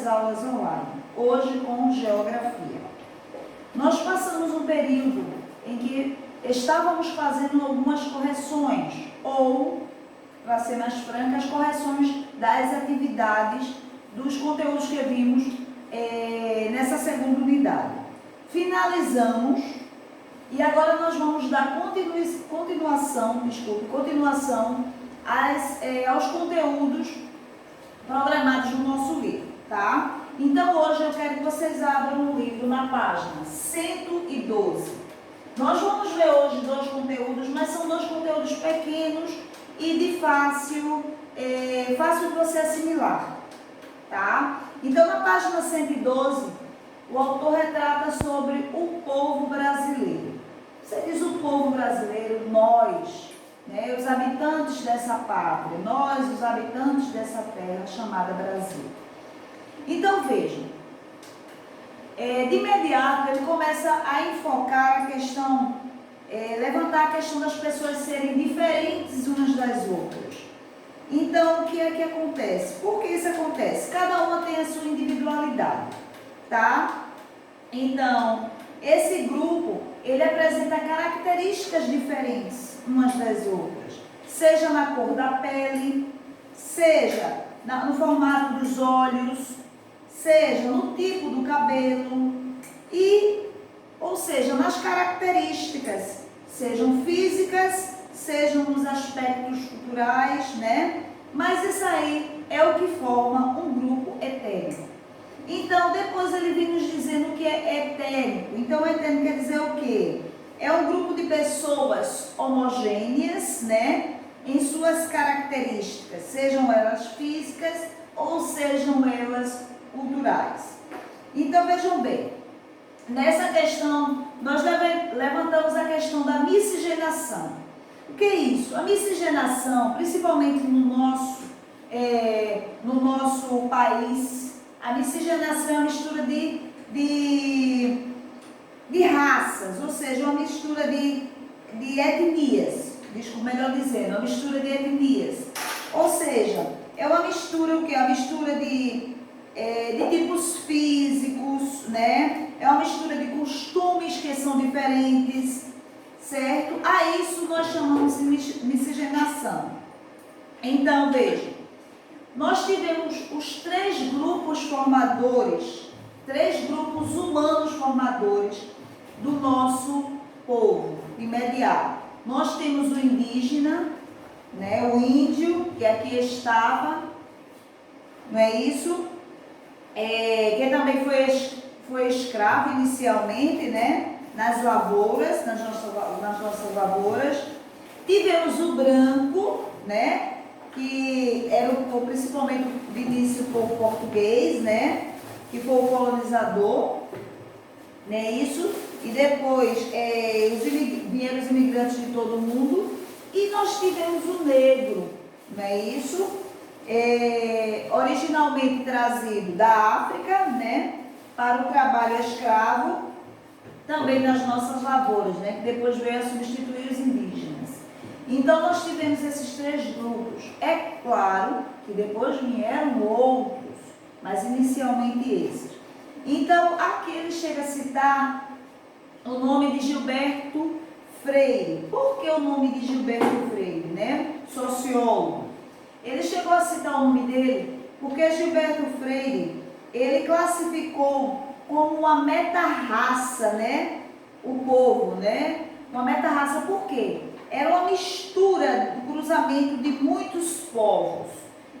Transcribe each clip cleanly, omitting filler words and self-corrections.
aulas online, hoje com geografia. Nós passamos um período em que estávamos fazendo algumas correções, ou, para ser mais franca, as correções das atividades dos conteúdos que vimos nessa segunda unidade. Finalizamos e agora nós vamos dar continuação aos conteúdos programados no nosso livro, tá? Então hoje eu quero que vocês abram o livro na página 112. Nós vamos ver hoje dois conteúdos, mas são dois conteúdos pequenos e de fácil de você assimilar, tá? Então na página 112, o autor retrata sobre o povo brasileiro. Você diz o povo brasileiro, nós, né, os habitantes dessa pátria, nós, os habitantes dessa terra chamada Brasil. Então vejam, de imediato ele começa a enfocar a questão, levantar a questão das pessoas serem diferentes umas das outras. Então o que é que acontece? Por que isso acontece? Cada uma tem a sua individualidade, tá? Então, esse grupo, ele apresenta características diferentes umas das outras, seja na cor da pele, seja no formato dos olhos, seja no tipo do cabelo, ou seja, nas características, sejam físicas, sejam nos aspectos culturais, né? Mas isso aí é o que forma um grupo etérico. Então, depois ele vem nos dizendo o que é etérico. Então, etérico quer dizer o quê? É um grupo de pessoas homogêneas, né? Em suas características, sejam elas físicas ou sejam elas culturais. Então, vejam bem, nessa questão, nós levantamos a questão da miscigenação. O que é isso? A miscigenação, principalmente no nosso país, a miscigenação é uma mistura de raças, ou seja, uma mistura de etnias, melhor dizendo, uma mistura de etnias. Ou seja, é uma mistura, o que? Uma mistura de tipos físicos, né? É uma mistura de costumes que são diferentes, certo? A isso nós chamamos de miscigenação. Então, vejam, nós tivemos os três grupos formadores, três grupos humanos formadores do nosso povo imediato. Nós temos o indígena, né, o índio, que aqui estava, não é isso? Que também foi escravo inicialmente, né, nas lavouras, nas nossas lavouras. Tivemos o branco, né, que era principalmente de início o povo português, né, que foi o colonizador, né, isso, e depois vieram os imigrantes de todo o mundo, e nós tivemos o negro, não é isso, originalmente trazido da África, né, para o trabalho escravo, também nas nossas lavouras, né, que depois veio a substituir os indígenas. Então, nós tivemos esses três grupos. É claro que depois vieram outros, mas inicialmente esses. Então, aqui ele chega a citar o nome de Gilberto Freire. Por que o nome de Gilberto Freire, né? Sociólogo. Ele chegou a citar o nome dele porque Gilberto Freire, ele classificou como uma meta-raça, né? O povo, né? Uma meta-raça por quê? Era uma mistura, um cruzamento de muitos povos.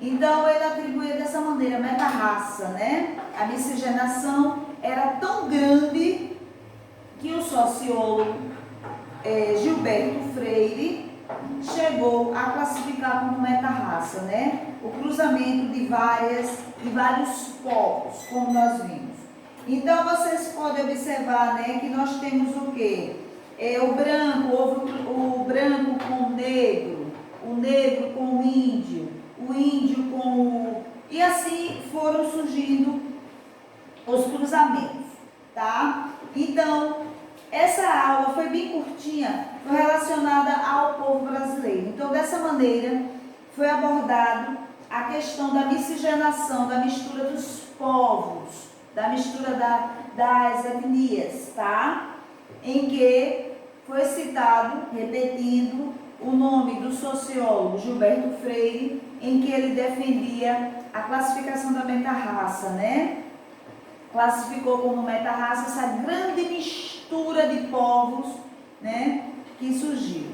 Então, ele atribuía dessa maneira, meta-raça, né? A miscigenação era tão grande que o sociólogo Gilberto Freire chegou a classificar como meta-raça, né? O cruzamento de vários povos, como nós vimos. Então, vocês podem observar, né, que nós temos o quê? O branco com o negro com o índio com o... E assim foram surgindo os cruzamentos, tá? Então, essa aula foi bem curtinha, foi relacionada ao povo brasileiro. Então, dessa maneira, foi abordado a questão da miscigenação, da mistura dos povos, da mistura das etnias, tá? Em que foi citado, repetindo, o nome do sociólogo Gilberto Freire, em que ele defendia a classificação da meta-raça, né? Classificou como meta-raça essa grande mistura de povos, né, que surgiu.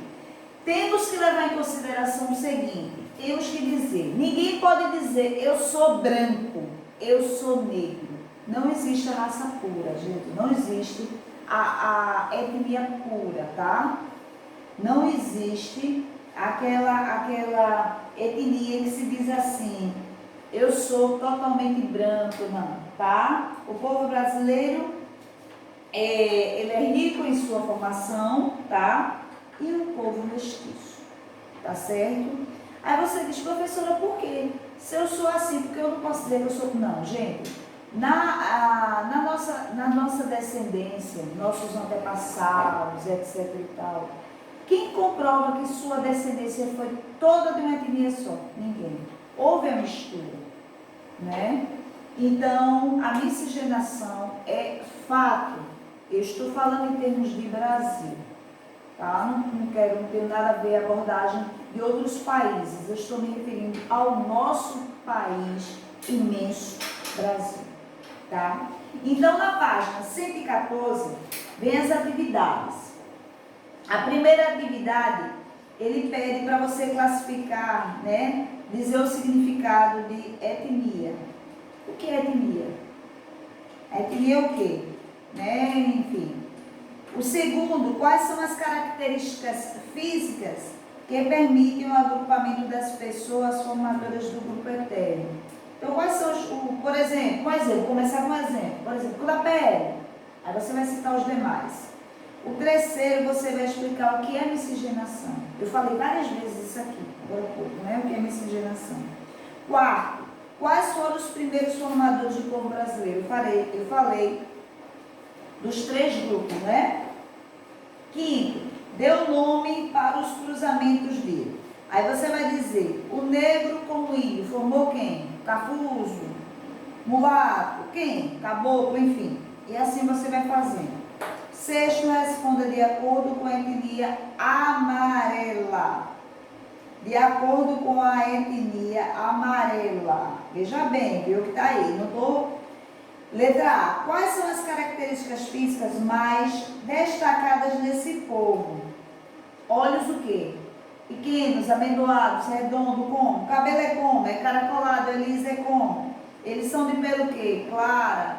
Temos que levar em consideração o seguinte, temos que dizer, ninguém pode dizer eu sou branco, eu sou negro. Não existe a raça pura, gente, não existe a etnia pura, tá? Não existe aquela etnia que se diz assim, eu sou totalmente branco, não, tá? O povo brasileiro, ele é rico em sua formação, tá? E um povo mestiço, tá certo? Aí você diz, professora, por quê? Se eu sou assim, porque eu não posso dizer que eu sou... Não, gente, na nossa descendência, nossos antepassados, etc e tal, quem comprova que sua descendência foi toda de uma etnia só? Ninguém. Houve a mistura, né? Então, a miscigenação é fato. Eu estou falando em termos de Brasil, tá? Não tenho nada a ver a abordagem de outros países. Eu estou me referindo ao nosso país imenso, Brasil, tá? Então, na página 114, vem as atividades. A primeira atividade, ele pede para você classificar, né? Dizer o significado de etnia. O que é etnia? Etnia é o quê? Né? Enfim. O segundo, quais são as características físicas que permitem o agrupamento das pessoas formadoras do grupo etéreo? Então, quais são por exemplo, vou começar com um exemplo. Por exemplo, da pele. Aí você vai citar os demais. O terceiro, você vai explicar o que é miscigenação. Eu falei várias vezes isso aqui, agora há pouco, né? O que é miscigenação. Quarto, quais foram os primeiros formadores do povo brasileiro? Eu falei dos 3 grupos, né? Quinto, deu nome para os cruzamentos dele. Aí você vai dizer, o negro com o índio formou quem? Cafuso, mulato, quem? Caboclo, enfim. E assim você vai fazendo. Sexto, responda de acordo com a etnia amarela. De acordo com a etnia amarela. Veja bem, viu que está aí. Não estou... Letra A. Quais são as características físicas mais destacadas nesse povo? Olhos o quê? Pequenos, amendoados, redondo, como? Cabelo é como? É caracolado, é liso, é como? Eles são de pelo o quê? Clara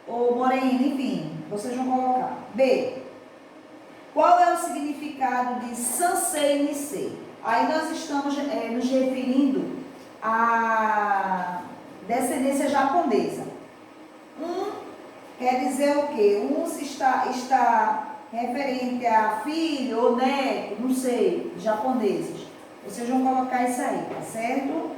ou morena, enfim. Vocês vão colocar. B. Qual é o significado de Sansei Nisei? Aí nós estamos nos referindo à descendência japonesa. Quer dizer o quê? Está referente a filho ou neto, não sei, japoneses. Vocês vão colocar isso aí, tá certo?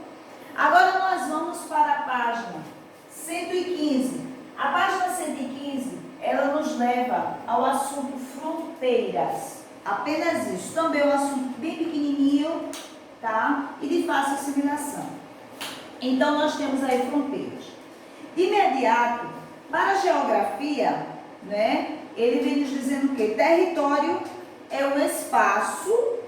Agora nós vamos para a página 115. A página 115, ela nos leva ao assunto fronteiras. Apenas isso. Também é um assunto bem pequenininho, tá? E de fácil assimilação. Então, nós temos aí fronteiras. De imediato, para a geografia, né? Ele vem nos dizendo o quê? Território é um espaço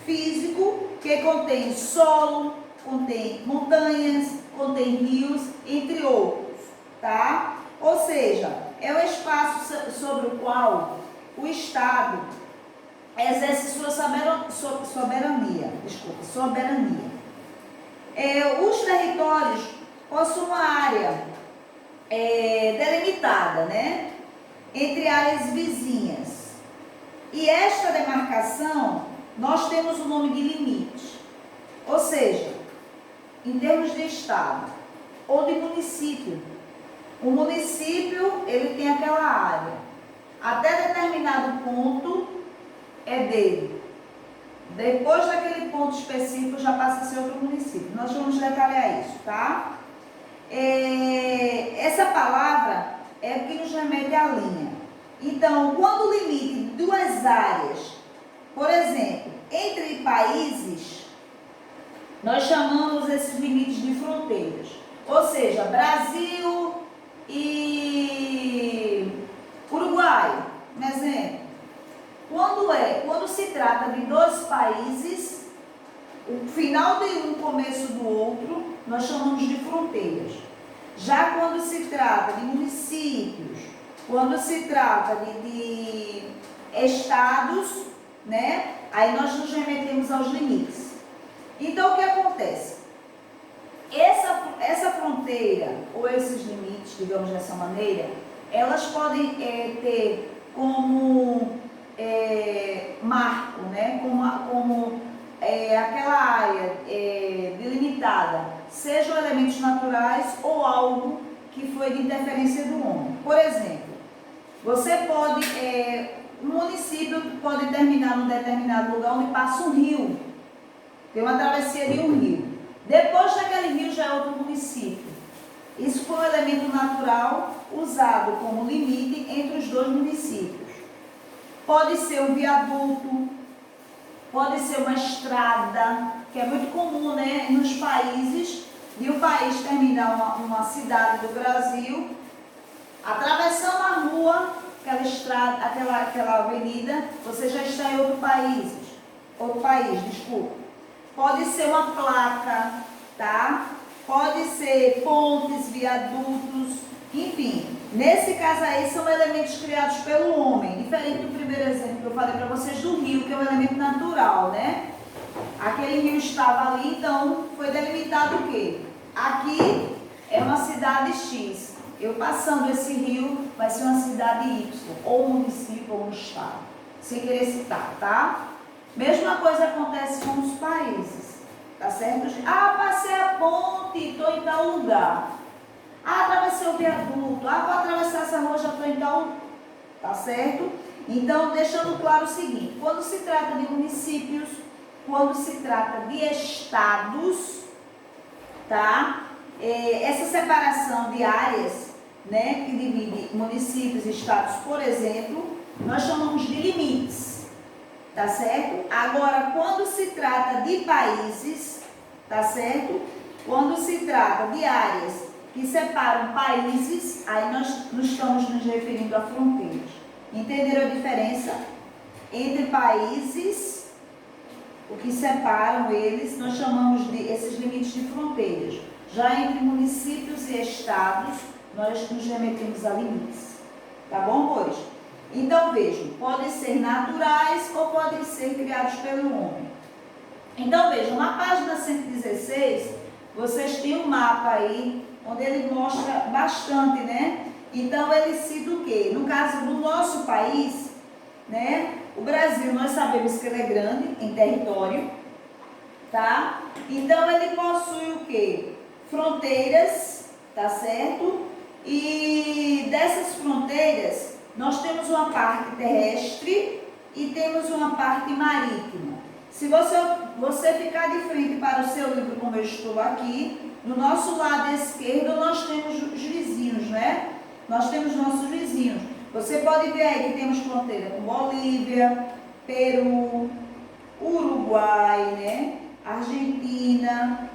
físico que contém solo, contém montanhas, contém rios, entre outros, tá? Ou seja, é um espaço sobre o qual o Estado exerce sua soberania. Os territórios possuem uma área delimitada, né? Entre áreas vizinhas. E esta demarcação, nós temos o nome de limite. Ou seja, em termos de Estado ou de município, o município, ele tem aquela área. Até determinado ponto é dele. Depois daquele ponto específico, já passa a ser outro município. Nós vamos detalhar isso, tá? Essa palavra é o que nos remete à linha. Então, quando o limite de duas áreas, por exemplo, entre países, nós chamamos esses limites de fronteiras. Ou seja, Brasil e Uruguai, um exemplo. Quando se trata de dois países, o final de um, começo do outro, nós chamamos de fronteiras. Já quando se trata de municípios, quando se trata de estados, né? Aí nós nos remetemos aos limites. Então, o que acontece? Essa fronteira, ou esses limites, digamos dessa maneira, elas podem ter como marco, né? Como aquela área delimitada, sejam elementos naturais ou algo que foi de interferência do homem. Por exemplo, você pode, um município pode terminar num determinado lugar onde passa um rio, tem uma travessia de um rio. Depois daquele rio já é outro município. Isso foi um elemento natural usado como limite entre os dois municípios. Pode ser um viaduto, pode ser uma estrada, que é muito comum, né, nos países, de um país terminar uma cidade do Brasil, atravessando a rua, aquela estrada, aquela avenida, você já está em outro país, desculpa. Pode ser uma placa, tá? Pode ser pontes, viadutos, enfim. Nesse caso aí, são elementos criados pelo homem. Diferente do primeiro exemplo que eu falei para vocês do rio, que é um elemento natural, né? Aquele rio estava ali, então foi delimitado o quê? Aqui é uma cidade X. Eu passando esse rio, vai ser uma cidade Y, ou um município, ou um estado. Sem querer citar, tá? Mesma coisa acontece com os países, tá certo? Ah, passei a ponte, estou em tal lugar. Ah, atravessei o viaduto. Ah, vou atravessar essa rua, já estou em tal, tá certo? Então, deixando claro o seguinte, quando se trata de municípios, quando se trata de estados, tá? Essa separação de áreas, né, que divide municípios e estados, por exemplo, nós chamamos de limites. Tá certo? Agora, quando se trata de países, tá certo? Quando se trata de áreas que separam países, aí nós estamos nos referindo a fronteiras. Entenderam a diferença entre países, o que separam eles, nós chamamos de esses limites de fronteiras. Já entre municípios e estados, nós nos remetemos a limites. Tá bom, pois? Então, vejam, podem ser naturais ou podem ser criados pelo homem. Então, vejam, na página 116, vocês têm um mapa aí, onde ele mostra bastante, né? Então, ele cita o quê? No caso do nosso país, né? O Brasil, nós sabemos que ele é grande em território, tá? Então, ele possui o quê? Fronteiras, tá certo? E dessas fronteiras, nós temos uma parte terrestre e temos uma parte marítima. Se você ficar de frente para o seu livro, como eu estou aqui, do nosso lado esquerdo nós temos os vizinhos, né? Nós temos nossos vizinhos. Você pode ver aí que temos fronteira com Bolívia, Peru, Uruguai, né? Argentina,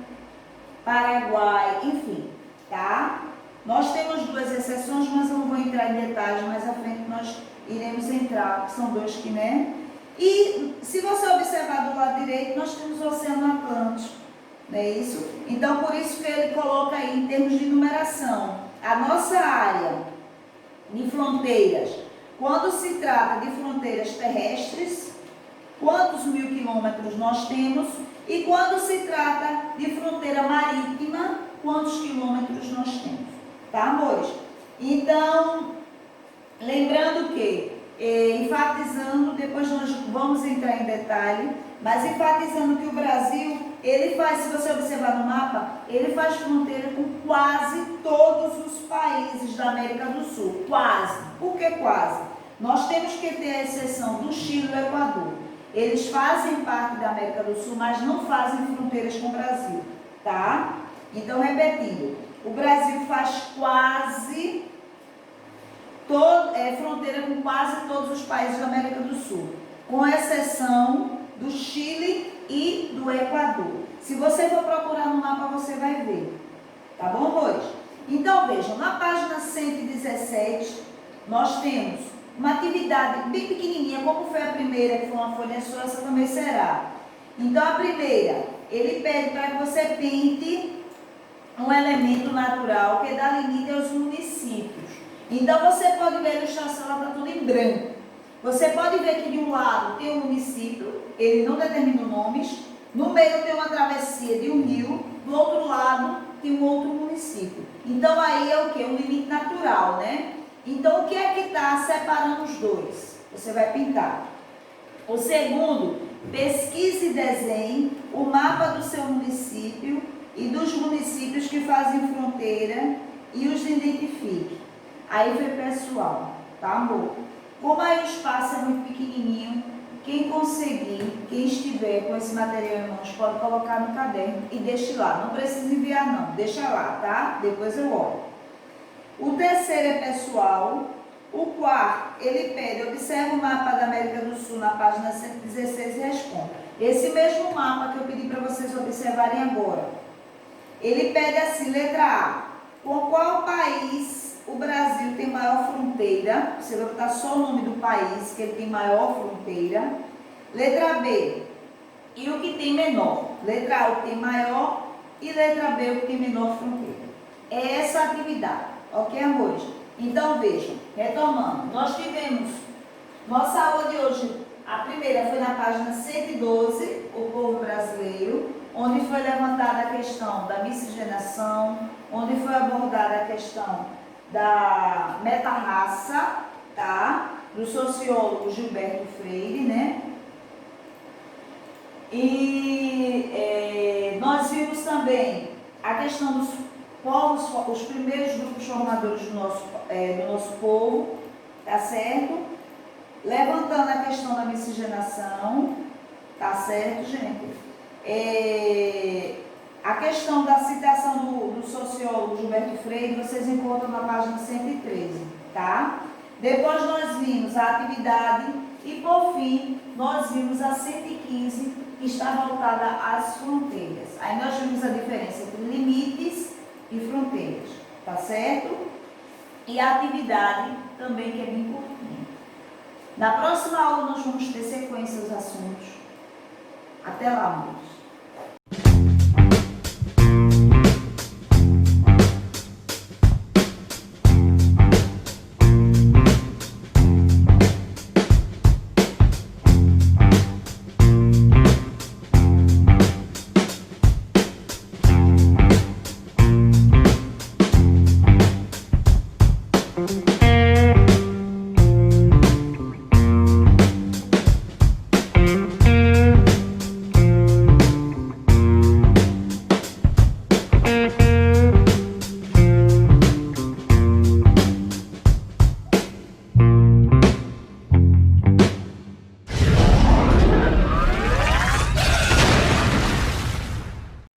Paraguai, enfim, tá? Nós temos duas exceções, mas eu não vou entrar em detalhes, mais à frente nós iremos entrar, que são dois que, né? E se você observar do lado direito, nós temos o Oceano Atlântico, não é isso? Então, por isso que ele coloca aí, em termos de numeração, a nossa área de fronteiras, quando se trata de fronteiras terrestres, quantos 1000 quilômetros nós temos, e quando se trata de fronteira marítima, quantos quilômetros nós temos. Tá, amores? Então, lembrando que, enfatizando, depois nós vamos entrar em detalhe, mas enfatizando que o Brasil, ele faz, se você observar no mapa, ele faz fronteira com quase todos os países da América do Sul. Quase. Por que quase? Nós temos que ter a exceção do Chile e do Equador. Eles fazem parte da América do Sul, mas não fazem fronteiras com o Brasil. Tá? Então, repetindo. O Brasil faz quase fronteira com quase todos os países da América do Sul, com exceção do Chile e do Equador. Se você for procurar no mapa, você vai ver. Tá bom, amores? Então, vejam, na página 117, nós temos uma atividade bem pequenininha, como foi a primeira, que foi uma folha só, essa também será. Então, a primeira, ele pede para que você pinte um elemento natural que dá limite aos municípios. Então, você pode ver a ilustração, ela está toda em branco. Você pode ver que de um lado tem um município, ele não determina nomes, no meio tem uma travessia de um rio, do outro lado tem um outro município. Então, aí é o quê? Um limite natural, né? Então, o que é que está separando os dois? Você vai pintar. O segundo, pesquise e desenhe o mapa do seu município e dos municípios que fazem fronteira e os identifique. Aí foi pessoal, tá, amor? Como aí o espaço é muito pequenininho, quem conseguir, quem estiver com esse material em mãos, pode colocar no caderno e deixe lá. Não precisa enviar não, deixa lá, tá? Depois eu olho. O terceiro é pessoal. O quarto, ele pede, observe o mapa da América do Sul na página 116 e responda. Esse mesmo mapa que eu pedi para vocês observarem agora. Ele pede assim, letra A, com qual país o Brasil tem maior fronteira? Você vai botar só o nome do país, que ele tem maior fronteira. Letra B, e o que tem menor? Letra A, o que tem maior, e letra B, o que tem menor fronteira. É essa a atividade, ok, amores? Então, vejam, retomando, nós tivemos nossa aula de hoje, a primeira foi na página 112, o povo brasileiro, onde foi levantada a questão da miscigenação, onde foi abordada a questão da meta-raça, tá? Do sociólogo Gilberto Freire, né? E nós vimos também a questão dos povos, os primeiros grupos formadores do nosso povo, tá certo? Levantando a questão da miscigenação, tá certo, gente? A questão da citação do sociólogo Gilberto Freire, vocês encontram na página 113, tá? Depois nós vimos a atividade e, por fim, nós vimos a 115, que está voltada às fronteiras. Aí nós vimos a diferença entre limites e fronteiras, tá certo? E a atividade também, que é bem curtinha. Na próxima aula nós vamos ter sequência dos assuntos. Até lá, amigos.